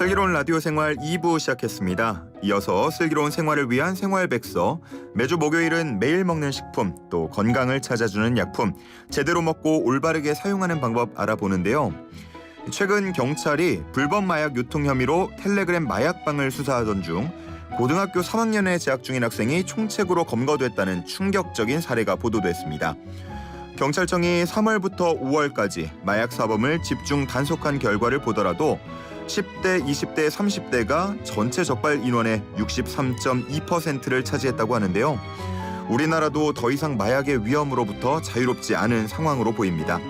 슬기로운 라디오 생활 2부 시작했습니다. 이어서 슬기로운 생활을 위한 생활백서, 매주 목요일은 매일 먹는 식품, 또 건강을 찾아주는 약품, 제대로 먹고 올바르게 사용하는 방법 알아보는데요. 최근 경찰이 불법 마약 유통 혐의로 텔레그램 마약방을 수사하던 중 고등학교 3학년에 재학 중인 학생이 총책으로 검거됐다는 충격적인 사례가 보도됐습니다. 경찰청이 3월부터 5월까지 마약 사범을 집중 단속한 결과를 보더라도 10대, 20대, 30대가 전체 적발 인원의 63.2%를 차지했다고 하는데요. 우리나라도 더 이상 마약의 위험으로부터 자유롭지 않은 상황으로 보입니다.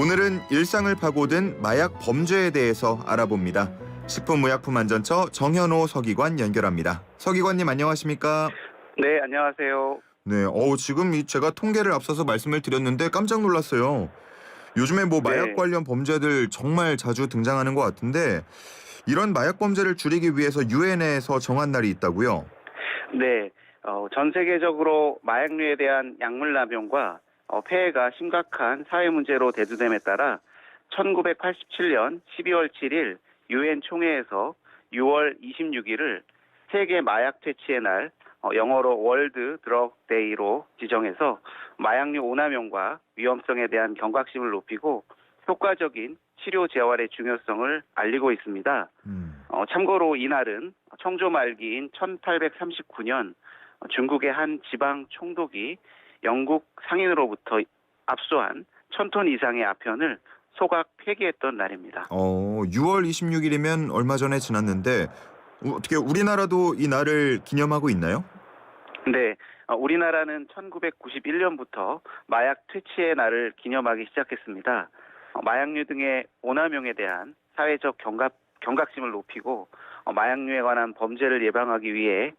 오늘은 일상을 파고든 마약 범죄에 대해서 알아봅니다. 식품의약품안전처 정현호 서기관 연결합니다. 서기관님 안녕하십니까? 네, 안녕하세요. 네, 지금 제가 통계를 앞서서 말씀을 드렸는데 깜짝 놀랐어요. 요즘에 마약 네, 관련 범죄들 정말 자주 등장하는 것 같은데 이런 마약 범죄를 줄이기 위해서 유엔에서 정한 날이 있다고요? 네, 전 세계적으로 마약류에 대한 약물 남용과 폐해가 심각한 사회 문제로 대두됨에 따라 1987년 12월 7일 유엔 총회에서 6월 26일을 세계 마약 퇴치의 날, 영어로 월드 드럭 데이로 지정해서 마약류 오남용과 위험성에 대한 경각심을 높이고 효과적인 치료 재활의 중요성을 알리고 있습니다. 참고로 이날은 청조 말기인 1839년 중국의 한 지방 총독이 영국 상인으로부터 압수한 1000톤 이상의 아편을 소각 폐기했던 날입니다. 6월 26일이면 얼마 전에 지났는데 어떻게 우리나라도 이 날을 기념하고 있나요? 네, 우리나라는 1991년부터 마약 퇴치의 날을 기념하기 시작했습니다. 마약류 등의 오남용에 대한 사회적 경각심을 높이고 마약류에 관한 범죄를 예방하기 위해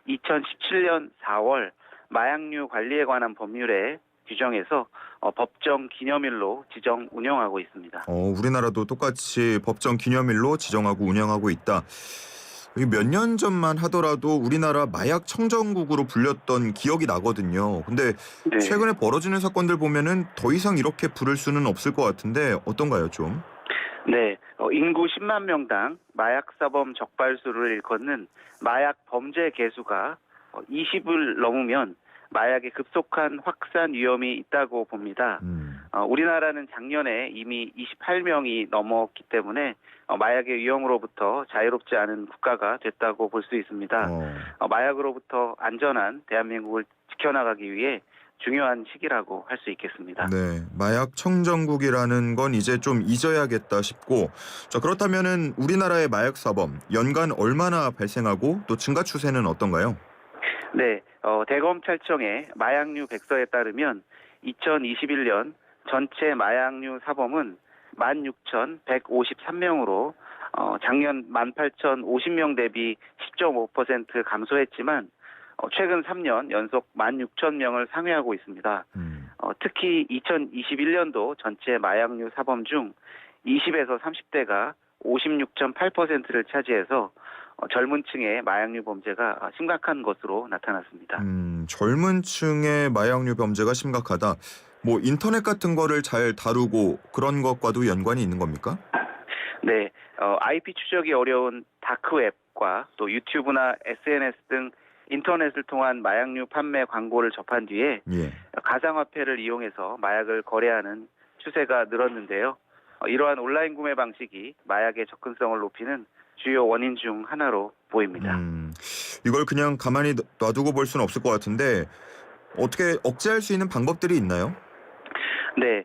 2017년 4월 마약류 관리에 관한 법률에 규정해서 법정 기념일로 지정 운영하고 있습니다. 우리나라도 똑같이 법정 기념일로 지정하고 운영하고 있다. 몇 년 전만 하더라도 우리나라 마약 청정국으로 불렸던 기억이 나거든요. 근데 네. 최근에 벌어지는 사건들 보면은 더 이상 이렇게 부를 수는 없을 것 같은데 어떤가요, 좀? 네, 인구 10만 명당 마약 사범 적발수를 일컫는 마약 범죄 개수가 20을 넘으면 마약의 급속한 확산 위험이 있다고 봅니다. 우리나라는 작년에 이미 28명이 넘었기 때문에 마약의 위험으로부터 자유롭지 않은 국가가 됐다고 볼 수 있습니다. 마약으로부터 안전한 대한민국을 지켜나가기 위해 중요한 시기라고 할 수 있겠습니다. 네, 마약 청정국이라는 건 이제 좀 잊어야겠다 싶고, 자, 그렇다면은 우리나라의 마약 사범 연간 얼마나 발생하고 또 증가 추세는 어떤가요? 네, 대검찰청의 마약류 백서에 따르면 2021년 전체 마약류 사범은 16,153명으로 작년 18,050명 대비 10.5% 감소했지만 최근 3년 연속 16,000명을 상회하고 있습니다. 특히 2021년도 전체 마약류 사범 중 20에서 30대가 56.8%를 차지해서 젊은 층의 마약류 범죄가 심각한 것으로 나타났습니다. 젊은 층의 마약류 범죄가 심각하다. 인터넷 같은 거를 잘 다루고 그런 것과도 연관이 있는 겁니까? 네, IP 추적이 어려운 다크웹과 또 유튜브나 SNS 등 인터넷을 통한 마약류 판매 광고를 접한 뒤에 예. 가상화폐를 이용해서 마약을 거래하는 추세가 늘었는데요. 이러한 온라인 구매 방식이 마약의 접근성을 높이는 주요 원인 중 하나로 보입니다. 이걸 그냥 가만히 놔두고 볼 수는 없을 것 같은데 어떻게 억제할 수 있는 방법들이 있나요? 네,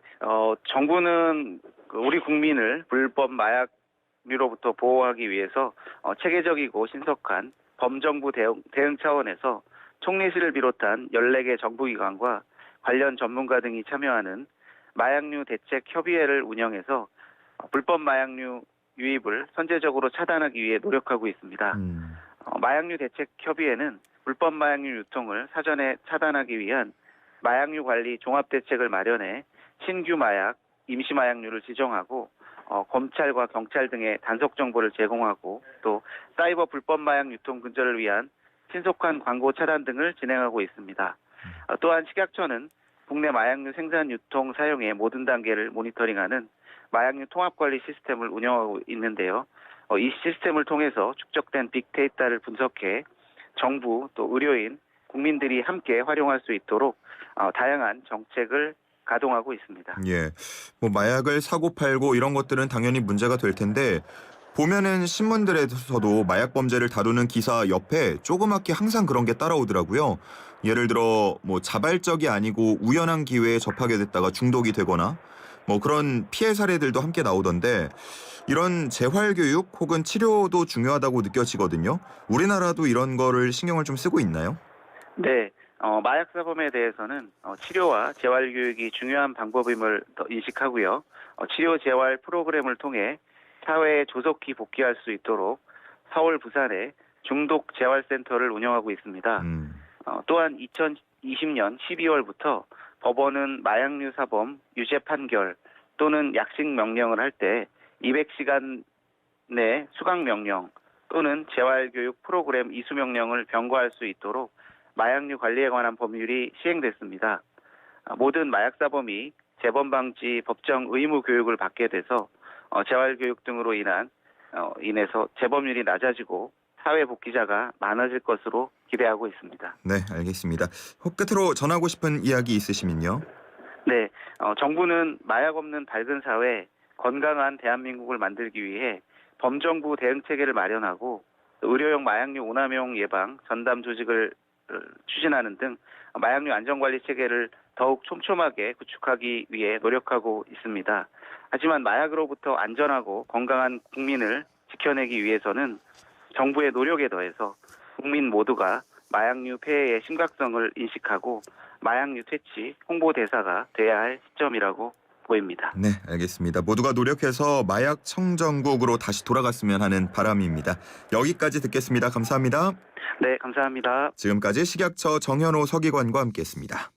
정부는 우리 국민을 불법 마약류로부터 보호하기 위해서 체계적이고 신속한 범정부 대응 차원에서 총리실을 비롯한 14개 정부기관과 관련 전문가 등이 참여하는 마약류 대책 협의회를 운영해서 불법 마약류 유입을 선제적으로 차단하기 위해 노력하고 있습니다. 마약류 대책 협의회는 불법 마약류 유통을 사전에 차단하기 위한 마약류 관리 종합 대책을 마련해 신규 마약, 임시 마약류를 지정하고 검찰과 경찰 등의 단속 정보를 제공하고 또 사이버 불법 마약 유통 근절을 위한 신속한 광고 차단 등을 진행하고 있습니다. 또한 식약처는 국내 마약류 생산, 유통, 사용의 모든 단계를 모니터링하는 마약류 통합관리 시스템을 운영하고 있는데요. 이 시스템을 통해서 축적된 빅데이터를 분석해 정부 또 의료인, 국민들이 함께 활용할 수 있도록 다양한 정책을 가동하고 있습니다. 예. 뭐 마약을 사고 팔고 이런 것들은 당연히 문제가 될 텐데 보면은 신문들에서도 마약 범죄를 다루는 기사 옆에 조그맣게 항상 그런 게 따라오더라고요. 예를 들어 뭐 자발적이 아니고 우연한 기회에 접하게 됐다가 중독이 되거나 뭐 그런 피해 사례들도 함께 나오던데 이런 재활 교육 혹은 치료도 중요하다고 느껴지거든요. 우리나라도 이런 거를 신경을 좀 쓰고 있나요? 네, 마약 사범에 대해서는 치료와 재활 교육이 중요한 방법임을 더 인식하고요. 치료 재활 프로그램을 통해 사회에 조속히 복귀할 수 있도록 서울, 부산에 중독 재활센터를 운영하고 있습니다. 또한 2020년 12월부터 법원은 마약류 사범 유죄 판결 또는 약식 명령을 할 때 200시간 내 수강 명령 또는 재활교육 프로그램 이수 명령을 병고할 수 있도록 마약류 관리에 관한 법률이 시행됐습니다. 모든 마약 사범이 재범 방지 법정 의무 교육을 받게 돼서 재활교육 등으로 인해서 재범률이 낮아지고 사회 복귀자가 많아질 것으로 기대하고 있습니다. 네, 알겠습니다. 끝으로 전하고 싶은 이야기 있으시면요. 네, 정부는 마약 없는 밝은 사회, 건강한 대한민국을 만들기 위해 범정부 대응 체계를 마련하고 의료용 마약류 오남용 예방 전담 조직을 추진하는 등 마약류 안전관리 체계를 더욱 촘촘하게 구축하기 위해 노력하고 있습니다. 하지만 마약으로부터 안전하고 건강한 국민을 지켜내기 위해서는 정부의 노력에 더해서 국민 모두가 마약류 폐해의 심각성을 인식하고 마약류 퇴치 홍보 대사가 돼야 할 시점이라고 보입니다. 네, 알겠습니다. 모두가 노력해서 마약 청정국으로 다시 돌아갔으면 하는 바람입니다. 여기까지 듣겠습니다. 감사합니다. 네, 감사합니다. 지금까지 식약처 정현호 서기관과 함께했습니다.